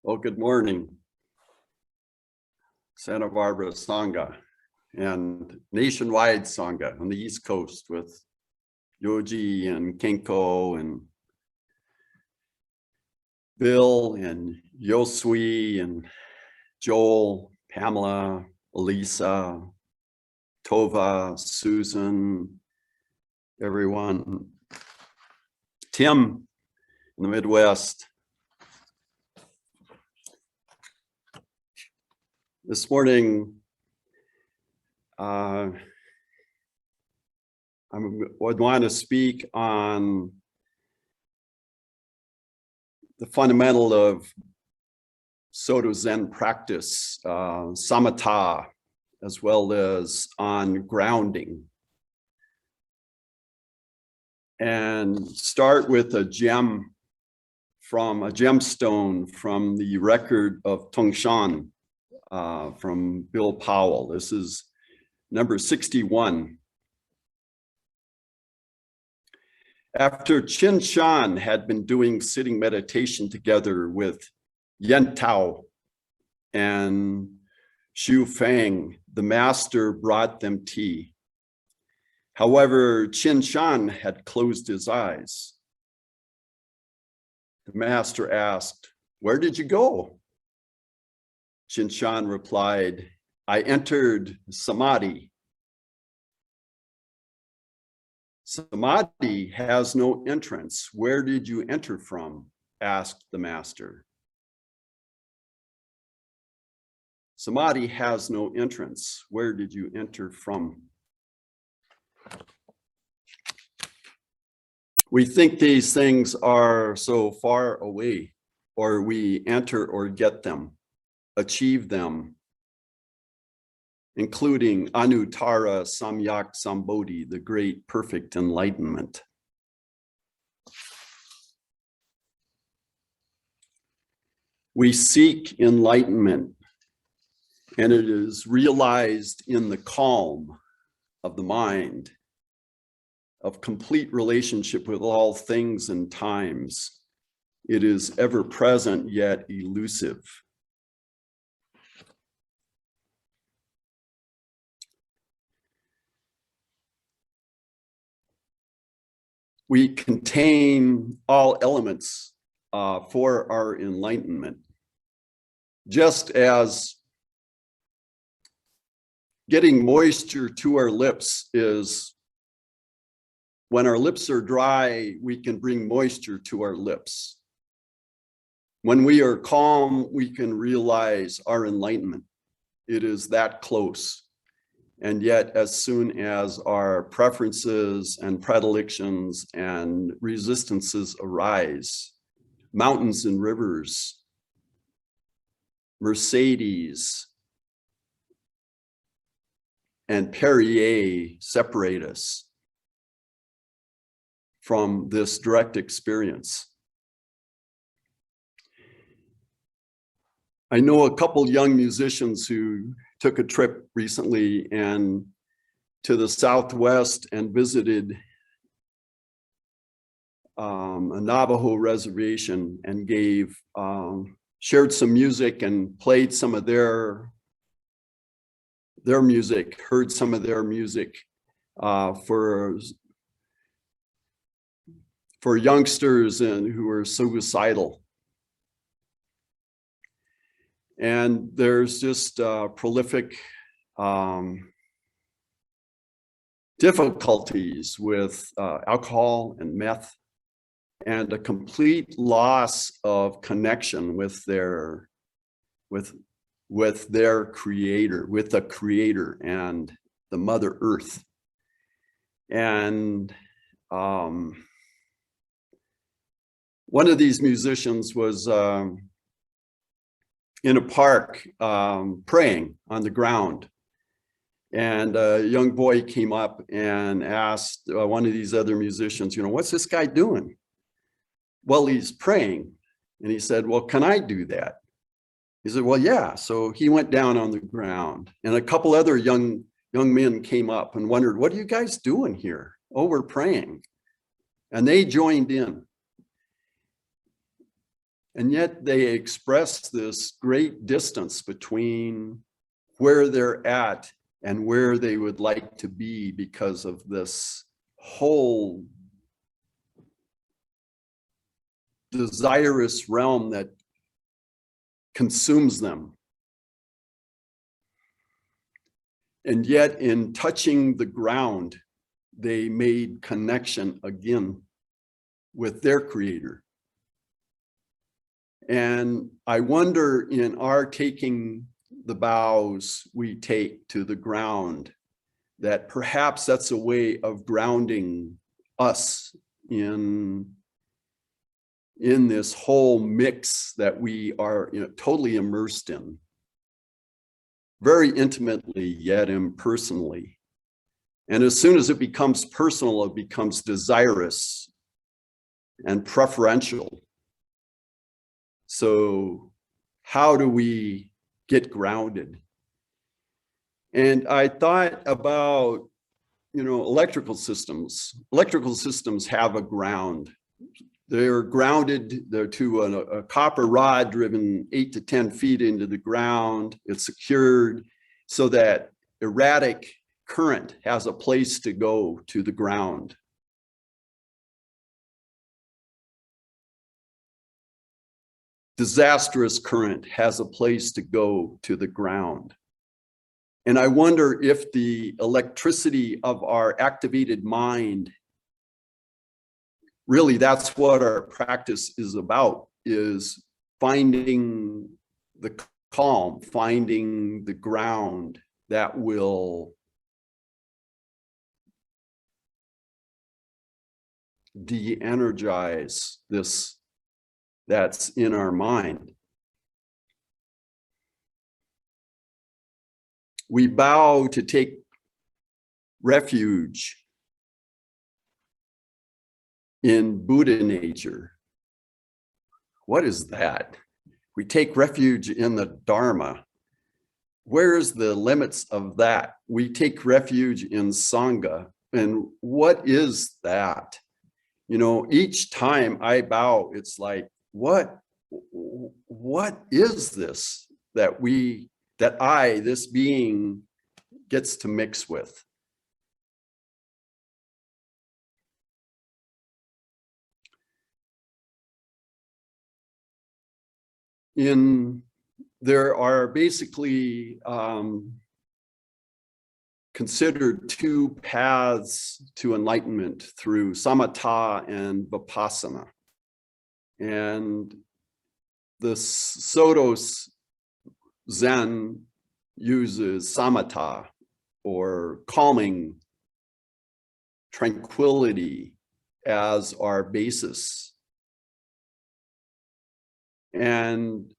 Well, good morning, Santa Barbara Sangha and nationwide Sangha on the East Coast with Yoji and Kenko and Bill and Yosui and Joel, Pamela, Elisa, Tova, Susan, everyone, Tim in the Midwest. This morning, I would want to speak on the fundamental of Soto Zen practice, Samatha, as well as on grounding. And start with a gemstone from the record of Tongshan from Bill Powell. This is number 61. After Qin Shan had been doing sitting meditation together with Yen Tao and Xu Fang, the master brought them tea. However, Qin Shan had closed his eyes. The master asked, "Where did you go?" Qin Shan replied, "I entered Samadhi." "Samadhi has no entrance. Where did you enter from?" asked the master. Samadhi has no entrance. Where did you enter from? We think these things are so far away, or we enter or get them, achieve them, including Anuttara Samyak Sambodhi, the great perfect enlightenment. We seek enlightenment, and it is realized in the calm of the mind, of complete relationship with all things and times. It is ever present yet elusive. We contain all elements for our enlightenment. Just as getting moisture to our lips is, when our lips are dry, we can bring moisture to our lips. When we are calm, we can realize our enlightenment. It is that close. And yet, as soon as our preferences and predilections and resistances arise, mountains and rivers, Mercedes, and Perrier separate us from this direct experience. I know a couple young musicians who took a trip recently and to the Southwest and visited a Navajo reservation and shared some music and played some of their music, heard some of their music for youngsters and who are suicidal. And there's just prolific difficulties with alcohol and meth, and a complete loss of connection with their creator, with the creator and the Mother Earth. And one of these musicians was in a park praying on the ground. And a young boy came up and asked one of these other musicians, "What's this guy doing?" "Well, he's praying." And he said, "Well, can I do that?" He said, "Well, yeah." So he went down on the ground, and a couple other young men came up and wondered, "What are you guys doing here?" "Oh, we're praying." And they joined in. And yet they express this great distance between where they're at and where they would like to be because of this whole desirous realm that consumes them. And yet in touching the ground, they made connection again with their creator. And I wonder, in our taking the bows we take to the ground, that perhaps that's a way of grounding us in this whole mix that we are, totally immersed in, very intimately yet impersonally. And as soon as it becomes personal, it becomes desirous and preferential. So how do we get grounded? And I thought about, electrical systems. Electrical systems have a ground. They're grounded to a copper rod driven 8 to 10 feet into the ground. It's secured so that erratic current has a place to go to the ground. Disastrous current has a place to go to the ground. And I wonder if the electricity of our activated mind, really that's what our practice is about, is finding the calm, finding the ground that will de-energize this that's in our mind. We bow to take refuge in Buddha nature. What is that? We take refuge in the Dharma. Where's the limits of that? We take refuge in Sangha. And what is that? Each time I bow, it's like, what is this that this being gets to mix with? There are basically considered two paths to enlightenment through Samatha and Vipassana. And the Sotos Zen uses Samatha, or calming, tranquility, as our basis. And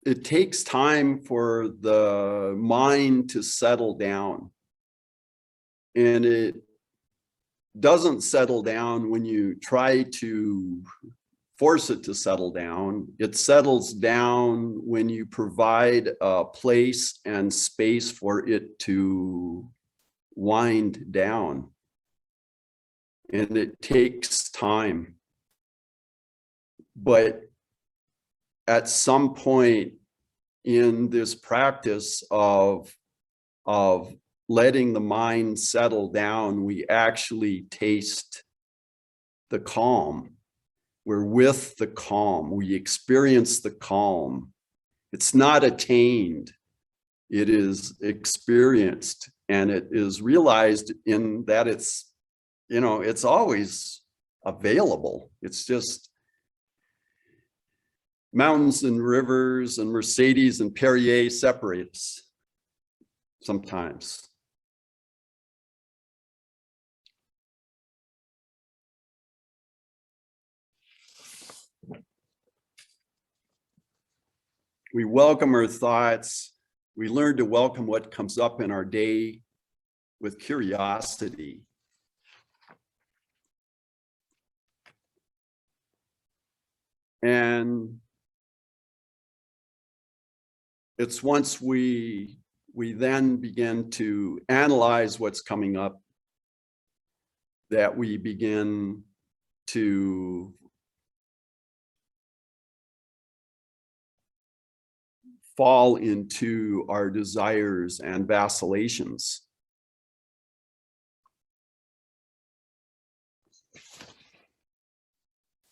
it takes time for the mind to settle down. And it doesn't settle down when you try to force it to settle down. It settles down when you provide a place and space for it to wind down. And it takes time. But at some point in this practice of letting the mind settle down, we actually taste the calm. We're with the calm. We experience the calm. It's not attained. It is experienced, and it is realized in that it's always available. It's just mountains and rivers and Mercedes and Perrier separate us sometimes. We welcome our thoughts. We learn to welcome what comes up in our day with curiosity. And it's once we then begin to analyze what's coming up that we begin to fall into our desires and vacillations.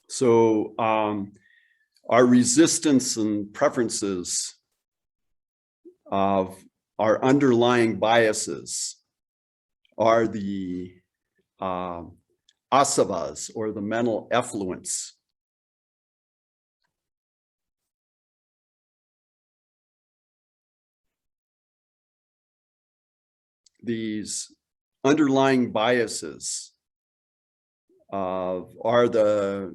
So our resistance and preferences of our underlying biases are the asavas, or the mental effluents. These underlying biases are the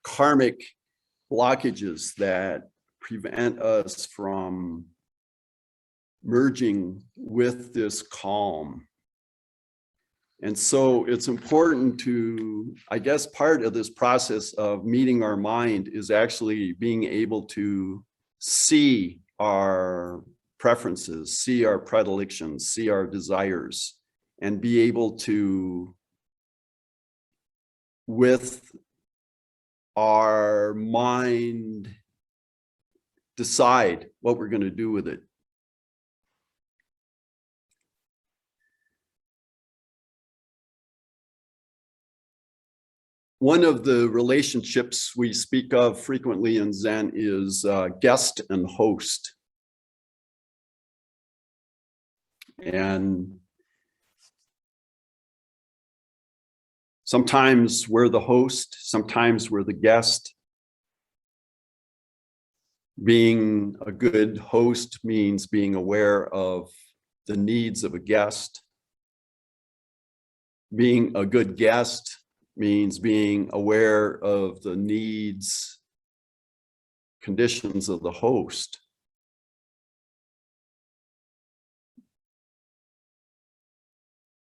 karmic blockages that prevent us from merging with this calm. And so it's important to, I guess, part of this process of meeting our mind is actually being able to see our preferences, see our predilections, see our desires, and be able to, with our mind, decide what we're going to do with it. One of the relationships we speak of frequently in Zen is guest and host. And sometimes we're the host, sometimes we're the guest. Being a good host means being aware of the needs of a guest. Being a good guest means being aware of the needs, conditions of the host.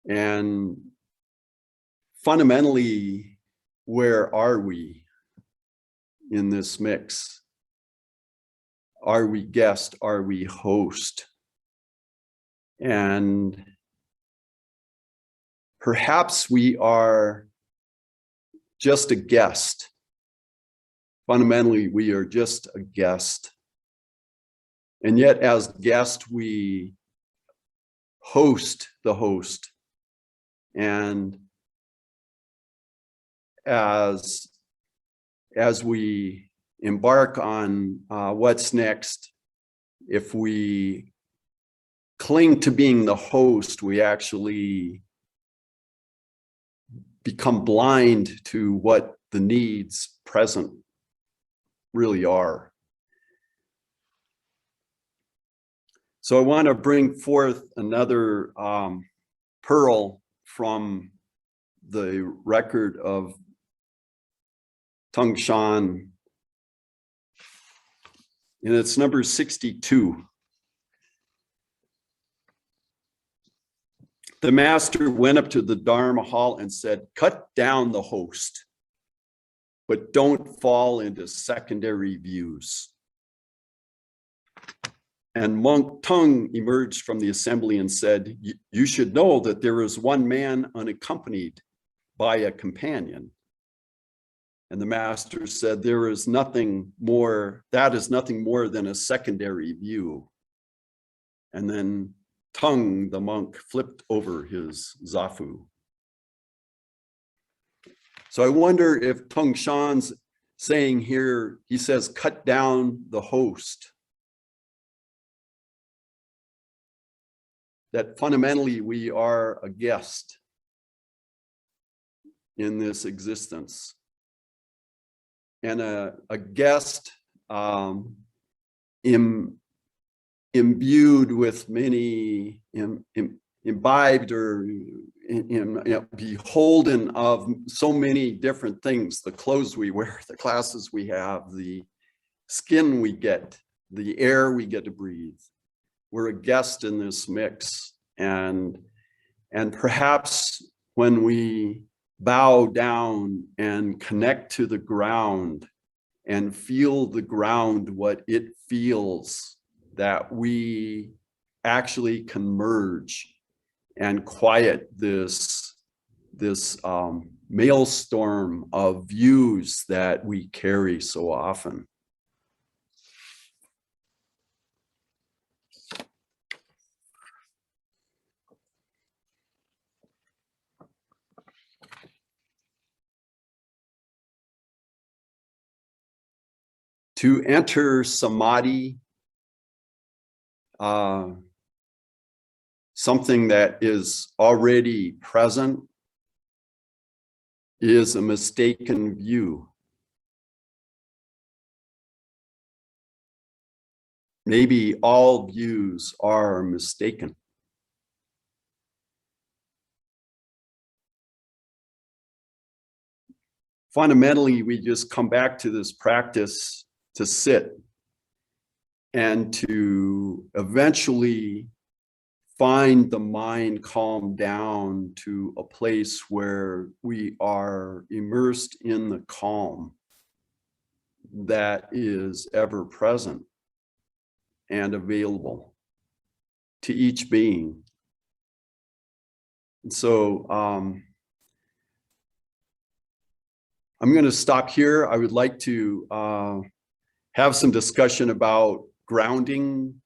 And fundamentally, where are we in this mix? Are we guest? Are we host? And perhaps we are just a guest. Fundamentally, we are just a guest. And yet, as guest, we host the host. And as we embark on what's next, if we cling to being the host, we actually become blind to what the needs present really are. So I want to bring forth another pearl from the record of Tung Shan, and it's number 62. The master went up to the Dharma hall and said, "Cut down the host, but don't fall into secondary views." And monk Tung emerged from the assembly and said, "You should know that there is one man unaccompanied by a companion." And the master said, "There is nothing more, that is nothing more than a secondary view." And then Tung, the monk, flipped over his zafu. So I wonder if Tung Shan's saying here, he says, cut down the host. That fundamentally we are a guest in this existence. And a guest imbued with many, imbibed or beholden of so many different things: the clothes we wear, the classes we have, the skin we get, the air we get to breathe. We're a guest in this mix. And perhaps when we bow down and connect to the ground and feel the ground, what it feels, that we actually can merge and quiet this maelstrom of views that we carry so often. To enter samadhi, something that is already present, is a mistaken view. Maybe all views are mistaken. Fundamentally, we just come back to this practice to sit and to eventually find the mind calm down to a place where we are immersed in the calm that is ever present and available to each being. And so I'm going to stop here. I would like to have some discussion about grounding,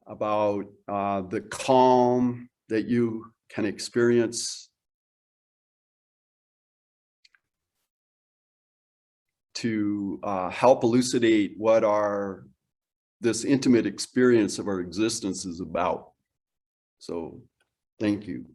about the calm that you can experience, to help elucidate what this intimate experience of our existence is about. So thank you.